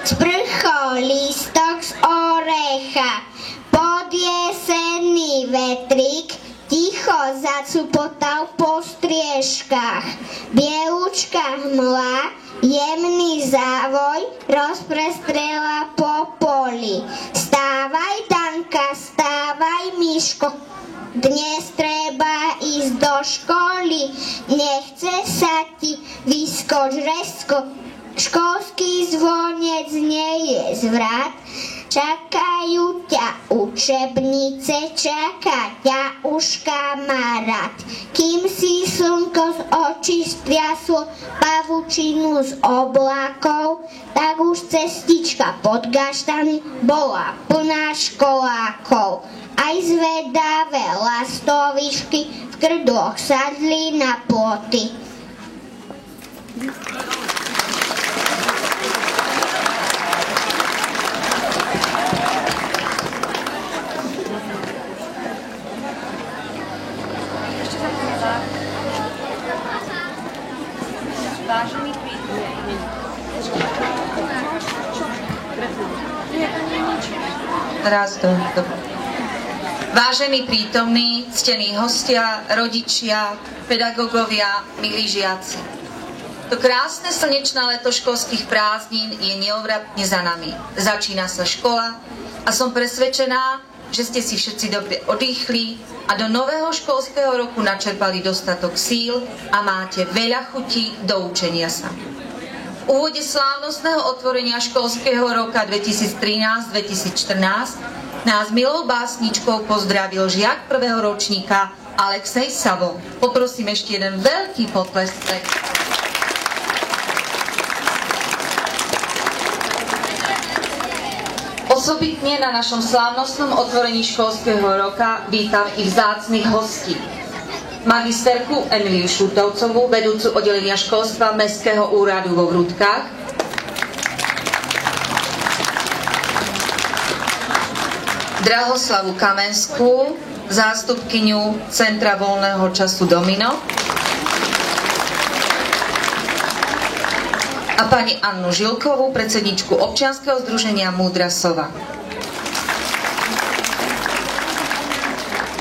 Sprchol lístok z orecha, pod jesenný vetrík ticho zacupotal po striežkách. Bielúčka hmla, jemný závoj rozprestrela po poli. Stávaj, Danka, stávaj, Miško, dnes treba ísť do školy. Nechce sa ti, vyskoč rezko, školský zvonec nie je zvrat. Čakajú ťa učebnice, čaká ťa už kamarát. Kým si slnko z očí striaslo pavučinu z oblákov, tak už cestička pod gaštami bola plná školákov. Aj zvedavé lastovišky v krdloch sadli na ploty. Vážení prítomní, ctení hostia, rodičia, pedagógovia, milí žiaci. To krásne slnečné leto školských prázdnin je neodvratne za nami. Začína sa škola a som presvedčená, že ste si všetci dobre odýchli a do nového školského roku načerpali dostatok síl a máte veľa chutí do učenia sa. V úvode slávnostného otvorenia školského roka 2013-2014 nás milou básničkou pozdravil žiak prvého ročníka Alexej Savo. Poprosím ešte jeden veľký potlesek. Osobitne na našom slávnostnom otvorení školského roka vítam i vzácnych hostí. Magisterku Emiliu Šutovcovú, vedúcu oddelenia školstva Mestského úradu vo Vrútkach, Drahoslavu Kamenskú, zástupkyňu Centra voľného času Domino, a pani Annu Žilkovú, predsedničku občianskeho združenia Múdra sova.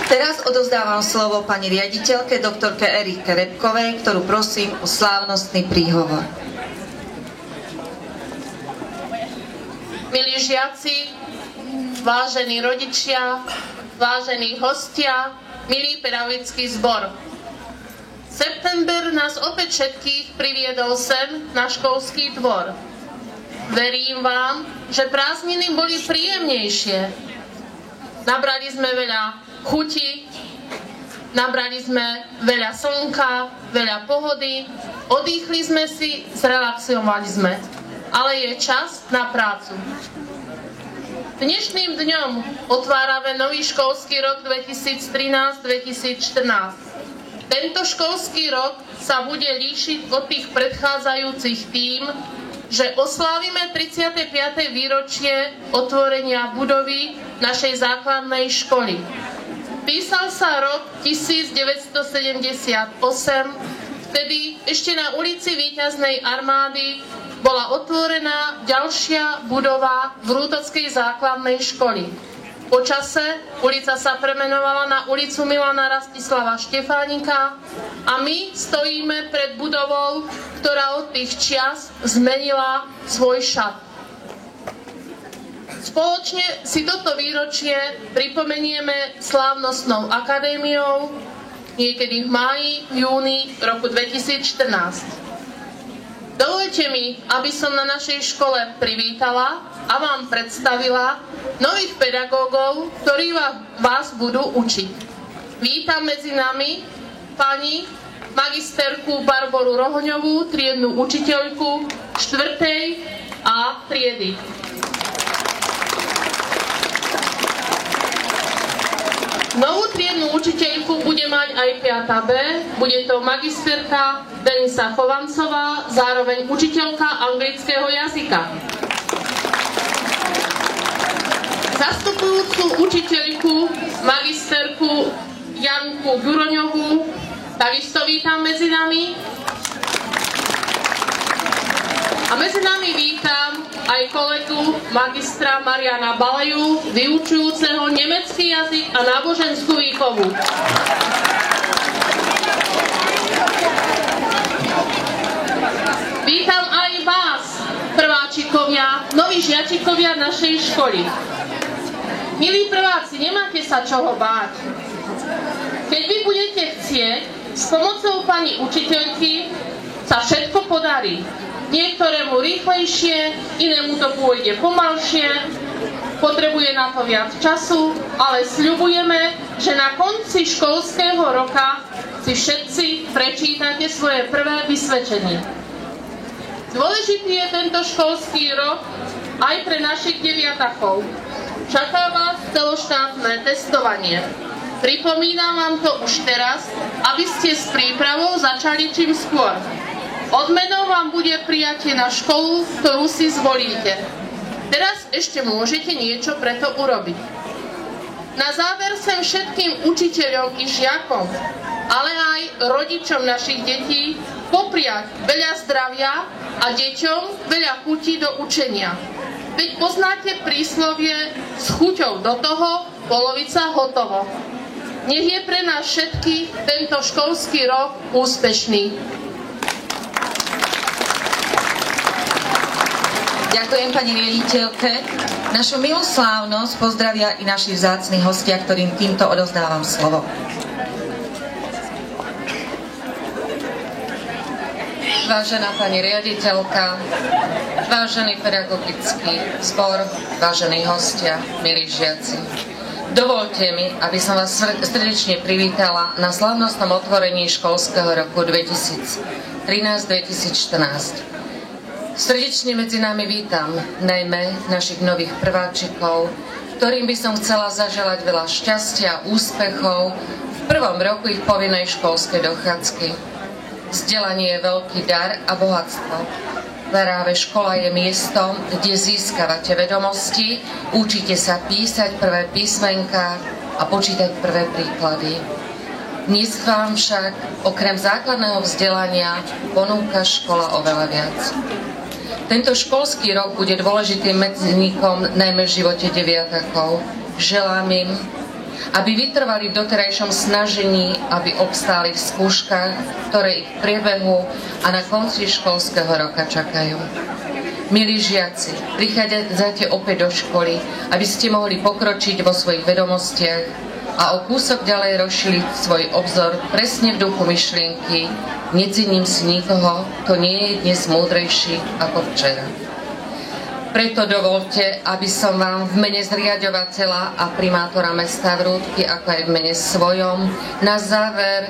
Teraz odovzdávam slovo pani riaditeľke doktorke Erike Repkovej, ktorú prosím o slávnostný príhovor. Milí žiaci, vážení rodičia, vážení hostia, milý pedagogický zbor. September nás opäť všetkých priviedol sem na školský dvor. Verím vám, že prázdniny boli príjemnejšie. Nabrali sme veľa chuti, nabrali sme veľa slnka, veľa pohody, odýchli sme si, zrelaxovali sme. Ale je čas na prácu. Dnešným dňom otvárame nový školský rok 2013-2014. Tento školský rok sa bude líšiť od tých predchádzajúcich tým, že oslávime 35. výročie otvorenia budovy našej základnej školy. Písal sa rok 1978, vtedy ešte na ulici Víťaznej armády bola otvorená ďalšia budova Vrútockej základnej školy. Po čase ulica sa premenovala na ulicu Milana Rastislava Štefánika a my stojíme pred budovou, ktorá od tých čias zmenila svoj šat. Spoločne si toto výročie pripomenieme slávnostnou akadémiou niekedy v máji, júni roku 2014. Dovoľte mi, aby som na našej škole privítala a vám predstavila nových pedagógov, ktorí vás budú učiť. Vítam medzi nami pani magisterku Barboru Rohoňovú, triednu učiteľku 4. A triedy. Novú triednu učiteľku bude mať aj 5. B, bude to magisterka Denisa Chovancová, zároveň učiteľka anglického jazyka. Zastupujúcu učiteľku, magisterku Janku Guroňovú, takisto vítam medzi nami. A medzi nami vítam aj kolegu magistra Mariana Balaju, vyučujúceho nemecký jazyk a náboženskú výchovu. Vítam aj vás, prváčikovia, noví žiačikovia našej školy. Milí prváci, nemáte sa čoho báť. Keď vy budete chcieť, s pomocou pani učiteľky sa všetko podarí. Niektorému rýchlejšie, inému to pôjde pomalšie, potrebuje na to viac času, ale sľubujeme, že na konci školského roka si všetci prečítate svoje prvé vysvedčenie. Dôležitý je tento školský rok aj pre našich deviatakov. Čaká vás celoštátne testovanie. Pripomínam vám to už teraz, aby ste s prípravou začali čím skôr. Odmenou vám bude prijatie na školu, ktorú si zvolíte. Teraz ešte môžete niečo preto urobiť. Na záver chcem všetkým učiteľom i žiakom, ale aj rodičom našich detí popriať veľa zdravia a deťom veľa chutí do učenia. Veď poznáte príslovie s chuťou do toho, polovica hotovo. Nech je pre nás všetkých tento školský rok úspešný. Ďakujem pani riaditeľke. Našu milú slávnosť pozdravia i naši vzácni hostia, ktorým týmto odovzdávam slovo. Vážená pani riaditeľka, vážený pedagogický zbor, vážení hostia, milí žiaci. Dovolte mi, aby som vás srdečne privítala na slávnostnom otvorení školského roku 2013-2014. Srdečne medzi nami vítam najmä našich nových prváčikov, ktorým by som chcela zaželať veľa šťastia, úspechov v prvom roku ich povinnej školskej dochádzky. Vzdelanie je veľký dar a bohatstvo. Práve škola je miestom, kde získavate vedomosti, učíte sa písať prvé písmenká a počítať prvé príklady. Dnes vám však okrem základného vzdelania ponúka škola oveľa viac. Tento školský rok bude dôležitým medzníkom najmä v živote deviatakov. Želám im, aby vytrvali v doterajšom snažení, aby obstáli v skúškach, ktoré ich v priebehu a na konci školského roka čakajú. Milí žiaci, prichádzate opäť do školy, aby ste mohli pokročiť vo svojich vedomostiach a o kúsok ďalej rozšíriť svoj obzor presne v duchu myšlienky: necením si nikoho, kto nie je dnes múdrejší ako včera. Preto dovolte, aby som vám v mene zriaďovateľa a primátora mesta Vrútky, ako aj v mene svojom, na záver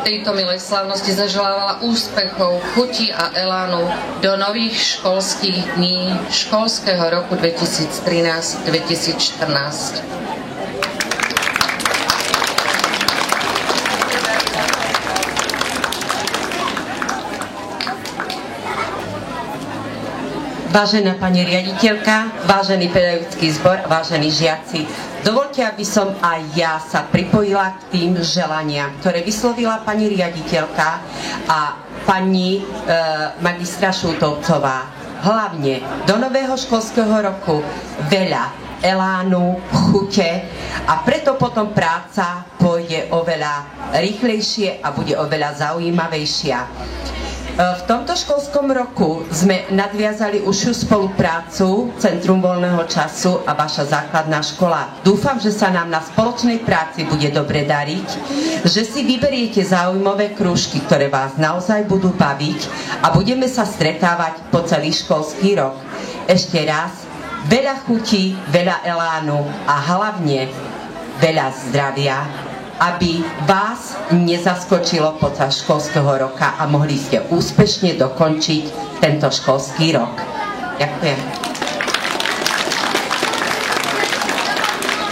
tejto milej slávnosti zaželávala úspechov, chuti a elánu do nových školských dní školského roku 2013-2014. Vážená pani riaditeľka, vážený pedagogický zbor, vážení žiaci, dovoľte, aby som aj ja sa pripojila k tým želaniam, ktoré vyslovila pani riaditeľka a pani magistra Šultovcová. Hlavne do nového školského roku veľa elánu, chute a preto potom práca pôjde oveľa rýchlejšie a bude oveľa zaujímavejšia. V tomto školskom roku sme nadviazali užšiu spoluprácu Centrum voľného času a vaša základná škola. Dúfam, že sa nám na spoločnej práci bude dobre dariť, že si vyberiete zaujímavé krúžky, ktoré vás naozaj budú baviť a budeme sa stretávať po celý školský rok. Ešte raz, veľa chutí, veľa elánu a hlavne veľa zdravia, aby vás nezaskočilo počas školského roka a mohli ste úspešne dokončiť tento školský rok. Ďakujem.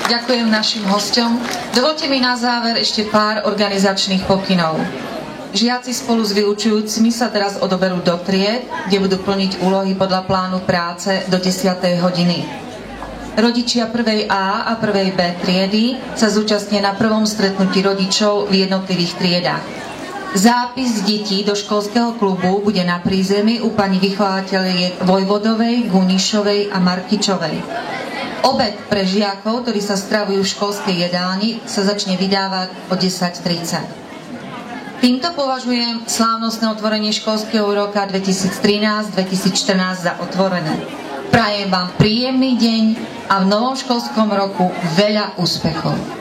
Ďakujem našim hosťom. Dovolte mi na záver ešte pár organizačných pokynov. Žiaci spolu s vyučujúcimi sa teraz odoberú do tried, kde budú plniť úlohy podľa plánu práce do 10. hodiny. Rodičia 1. A a 1. B triedy sa zúčastnia na prvom stretnutí rodičov v jednotlivých triedách. Zápis detí do školského klubu bude na prízemí u pani vychovateľiek Vojvodovej, Gunišovej a Markičovej. Obed pre žiakov, ktorí sa stravujú v školskej jedálni, sa začne vydávať o 10:30. Týmto považujem slávnostné otvorenie školského roka 2013-2014 za otvorené. Prajem vám príjemný deň a v novom školskom roku veľa úspechov.